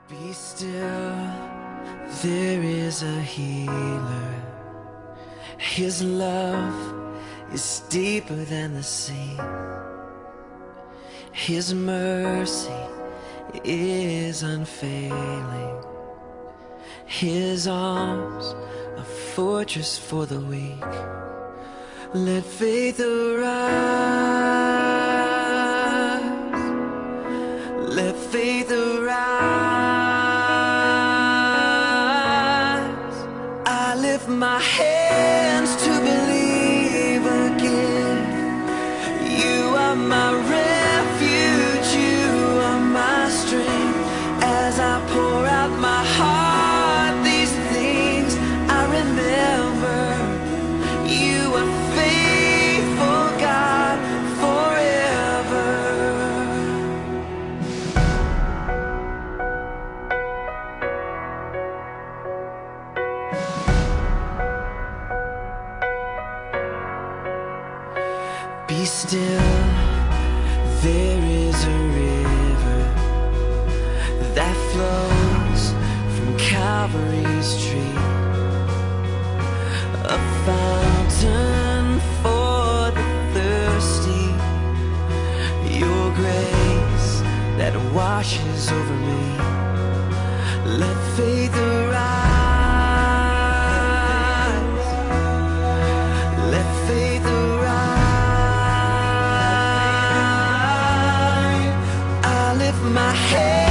Be still, there is a healer. His love is deeper than the sea. His mercy is unfailing. His arms a fortress for the weak. Let faith arise. Let faith arise. I lift my hands to believe again. You are my refuge, you are my strength. As I pour out my heart, these things I remember. You are faithful, God, forever. Be still, there is a river that flows from Calvary's tree, a fountain for the thirsty. Your grace that washes over me. Let faith arise. Let faith arise. I lift my head.